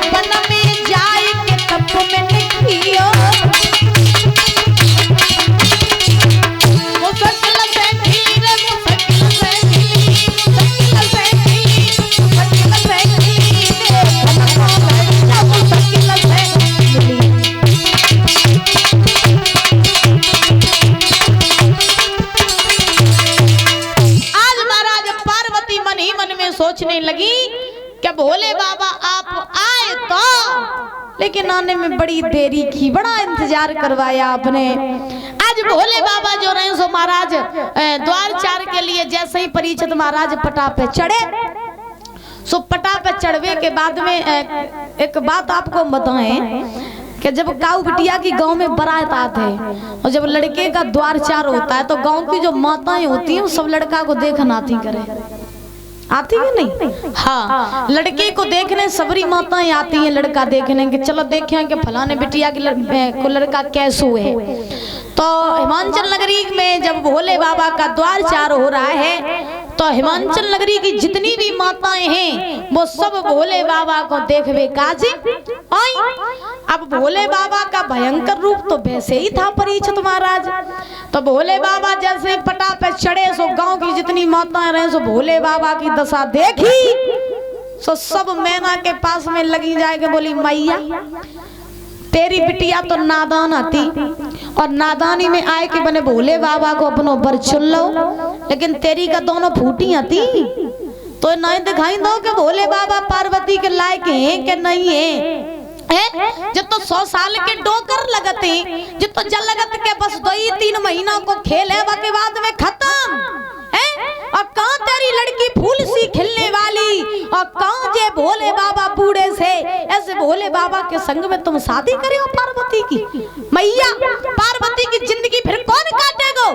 One में जाए के तप में निकियो मुश्किल से ढीर मुश्किल से सोचने लगी कि भोले बाबा आप आए तो, लेकिन आने में बड़ी देरी की, बड़ा इंतजार करवाया आपने। आज भोले बाबा जो रहे सो महाराज द्वारचार के लिए जैसे ही परीक्षित महाराज पटा पे चढ़े, सो पटा पे चढ़वे के बाद में एक बात आपको बताएं कि जब काऊ बिटिया की गांव में बारात आते हैं और जब लड़के का द्वारचार होता है तो गांव की जो माताएं होती हैं वो सब लड़का को देखना आती करे, आती है नहीं? हाँ, लड़के को देखने सबरी माताएं आती हैं लड़का देखने के, चलो देखें कि फलाने बिटिया को लड़का कैसे है। तो हिमाचल नगरी में जब भोले बाबा का द्वारचार हो रहा है तो हिमाचल नगरी की जितनी भी माताएं हैं वो सब भोले बाबा को देखवे काजे आई। अब भोले बाबा का भयंकर रूप तो वैसे ही था परीक्षित महाराज। तो भोले बाबा जैसे पटा पे चढ़े सो गांव की जितनी माताएं रहे सो भोले बाबा की दशा देखी सो सब मैना के पास में लगी जाएगी, बोली मैया तेरी बिटिया तो नादान आती और नादानी में आए कि बने भोले बाबा को अपनों पर चुन लो, लेकिन तेरी का दोनों फूटी आती तो नहीं दिखाई दो कि भोले बाबा पार्वती के लायक हैं कि नहीं है। जब तो 100 साल के डोकर लगते, जब तो जल लगत के बस 2-3 महीना को खेल है बाकी बाद में खत्म है। और कहाँ तेरी लड़की फूल सी खिलने वाली और कहाँ जे भोले बाबा बूढ़े से, ऐसे भोले बाबा के संग में तुम शादी करे हो पार्वती की? मैया पार्वती की जिंदगी फिर कौन काटेगा?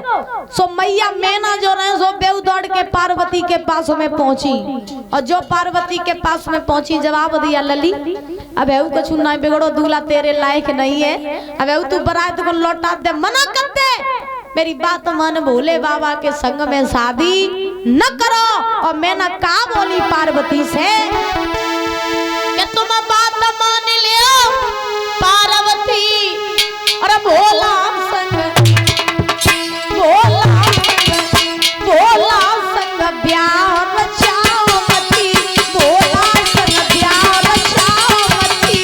सो मैया मैना जो रहे सो बेउ दौड़ के पार्वती के पास में पहुंची और जो पार्वती के पास में पहुंची जवाब दिया लली अब एऊ कुछ ना बिगड़ो, दूल्हा तेरे लायक नहीं है, अब एऊ तू बारात को लौटा दे, मना कर दे, मेरी बात मान, भोले बाबा के संग में शादी न करो। और मैं ना का बोली पार्वती से कि तुम बात मान लियो पार्वती और भोला संग ब्याह रचाओ मती, भोला संग ब्याह रचाओ मती।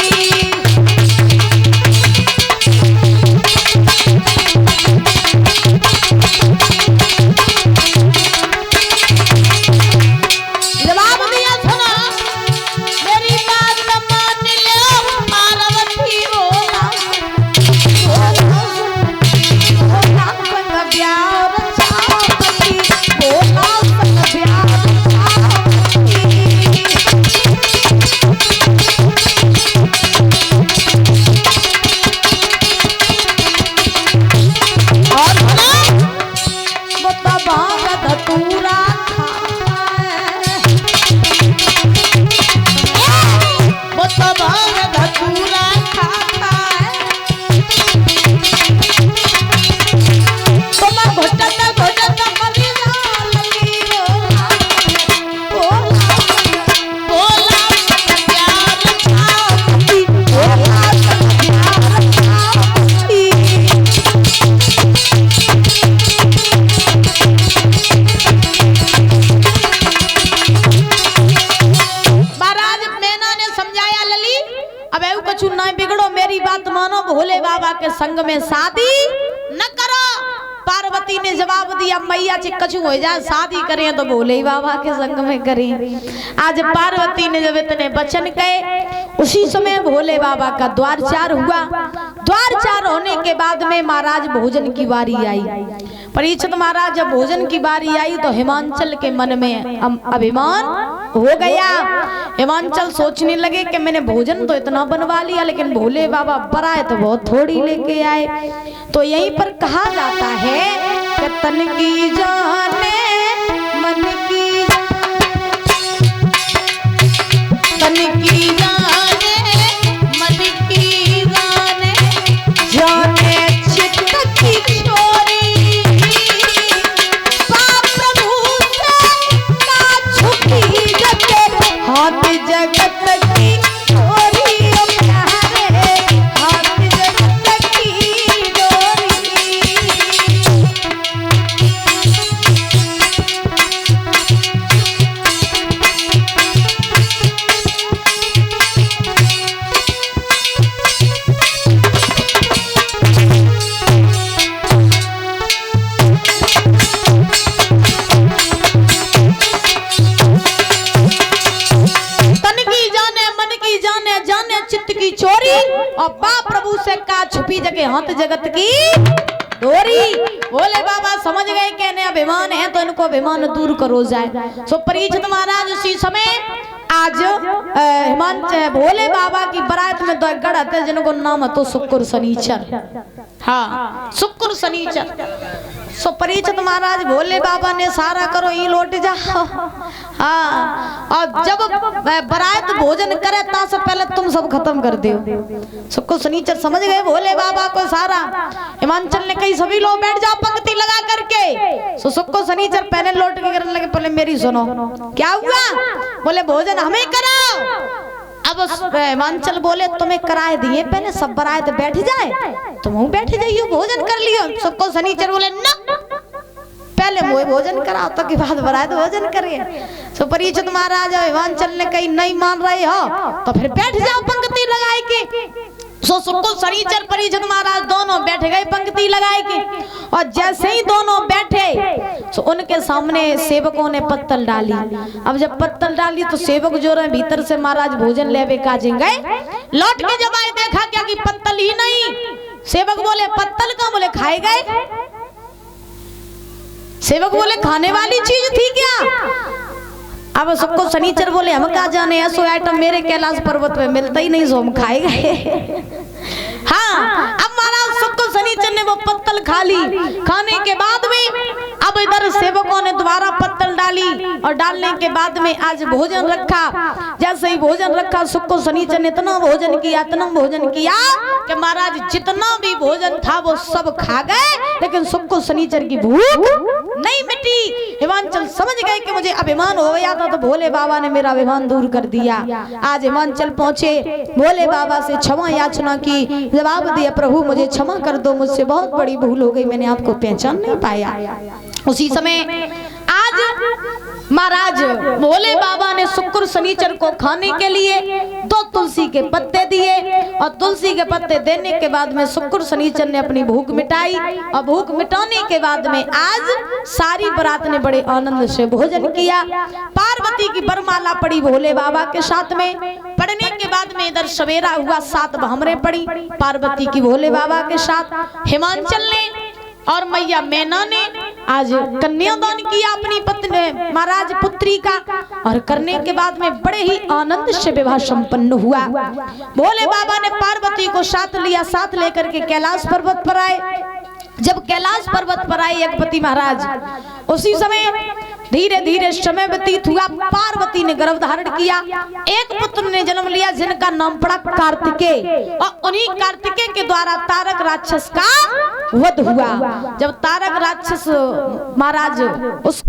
जवाब दिया सुना, मेरी बात मान लो पार्वती, भोला संग ब्याह रचाओ मती, भोला संग ब्याह रचाओ मती। और बता धतूरा धतूरा खाता है तुम घुटत मरी लली भोला संग प्यार रचाओ मती, भोला संग प्यार रचाओ मती। ना बिगड़ो, मेरी बात मानो, भोले बाबा के संग में शादी न करो। पार्वती ने जवाब दिया मैया जी कछु हो जाए शादी करें तो भोले बाबा के संग में करें। आज पार्वती ने जब इतने वचन कहे उसी समय भोले बाबा का द्वारचार हुआ। द्वारचार होने के बाद में महाराज भोजन की बारी आई। परीक्षित महाराज जब भोजन की बारी आई तो हिमांचल के मन में अभिमान हो गया। हिमांचल सोचने लगे कि मैंने भोजन तो इतना बनवा लिया लेकिन भोले बाबा बराए तो बहुत थोड़ी लेके आए। तो यहीं पर कहा जाता है कि तन की जाने मन की, तन की जाने मन की जाने, जाने चित्त की चोरी, पाप प्रभु से ना छुपी जगत, हाथ जगत की चोरी। चित्त की चोरी और बा प्रभु से का छुपी जगह हाथ जगत की डोरी। भोले बाबा समझ गए कहने अभिमान है तो इनको अभिमान दूर करो जाए। सो परीक्षित महाराज उसी समय आज हिमांचल भोले बाबा की बारात में दो गढ़ आते जिनको नाम तो शुक्र शनिचर। हाँ शुक्र शनिचर। सो परीक्षित महाराज भोले बाबा ने सारा करो ये लौट जाओ। हाँ और जब बारात भोजन करे ता से पहले तुम सब खत्म कर दो। शुक्र शनिचर समझ गए भोले बाबा को सारा। हिमांचल ने कही सभी लोग बैठ जाओ पंक्ति लगा करके। सो शुक्र शनिचर पहले लौट के करने लगे। पहले मेरी सुनो क्या हुआ? बोले भोजन हमें कराओ। अब हिमांचल बोले तुम्हें कराए दिए पहले सब बारात बैठ जाए तुम बैठ जाइयो भोजन कर लियो। सबको शनिचर बोले न पहले मुझे भोजन कराओ तो के बाद बारात भोजन करिए। सो परीक्षित महाराज हिमांचल ने कही नहीं मान रहे हो तो फिर बैठ जाओ पंक्ति लगाए के। सो सबको शनिचर परीक्षित महाराज दोनों बैठ गए पंक्ति लगाए के। और जैसे ही दोनों बैठे तो उनके सामने सेवकों ने पत्तल डाली। अब जब पत्तल डाली तो सेवक जो रहे भीतर से महाराज भोजन लेवे काजेंगे। लौट के जब आए देखा क्या कि पत्तल ही नहीं। सेवक बोले पत्तल का? बोले खाए गए। सेवक बोले खाने वाली चीज थी क्या? अब सबको शनिचर बोले हम क्या जाने ऐसो आइटम मेरे कैलाश पर्वत पे मिलता ही नहीं सो हम खाए गए। हाँ अब महाराज सबको शनिचर ने वो पत्तल खा ली। खाने के बाद में अब इधर सेवकों ने दोबारा पत्तल डाली और डालने के बाद में आज भोजन रखा। जैसे ही भोजन रखा सबको शनिचर ने इतना भोजन किया कि महाराज जितना भी भोजन था वो सब खा गए लेकिन सबको शनिचर की भूख नहीं मिटी। हिमांचल समझ गए कि मुझे अभिमान हो गया था तो भोले बाबा ने मेरा अभिमान दूर कर दिया। आज हिमांचल पहुंचे भोले बाबा से क्षमा याचना की। जवाब दिया प्रभु मुझे क्षमा कर दो मुझसे बहुत बड़ी भूल हो गई मैंने आपको पहचान नहीं पाया। उसी समय आज महाराज भोले बाबा ने शुक्र शनिचर को खाने के लिए 2 तुलसी के पत्ते दिए और तुलसी के पत्ते देने के बाद में शुक्र शनिचर ने अपनी भूख मिटाई। और भूख मिटाने के बाद में आज सारी बारात ने बड़े आनंद से भोजन किया। पार्वती की बरमाला पड़ी भोले बाबा के साथ में। पढ़ने के बाद में इधर सवेरा हुआ 7 भामरें पड़ी पार्वती की भोले बाबा के साथ। हिमांचल ने और मैया मैना ने आज कन्यादान किया अपनी पत्नी महाराज पुत्री का। और करने के बाद में बड़े ही आनंद से विवाह संपन्न हुआ। भोले बाबा ने पार्वती को साथ लिया। साथ लेकर के कैलाश पर्वत पर आए। जब कैलाश पर्वत पर आए यज्ञपति महाराज उसी समय धीरे धीरे समय व्यतीत हुआ। पार्वती ने गर्भ धारण किया। एक पुत्र ने जन्म लिया जिनका नाम पड़ा कार्तिकेय। और उन्हीं कार्तिकेय के द्वारा तारक राक्षस का वध हुआ। जब तारक राक्षस महाराज उस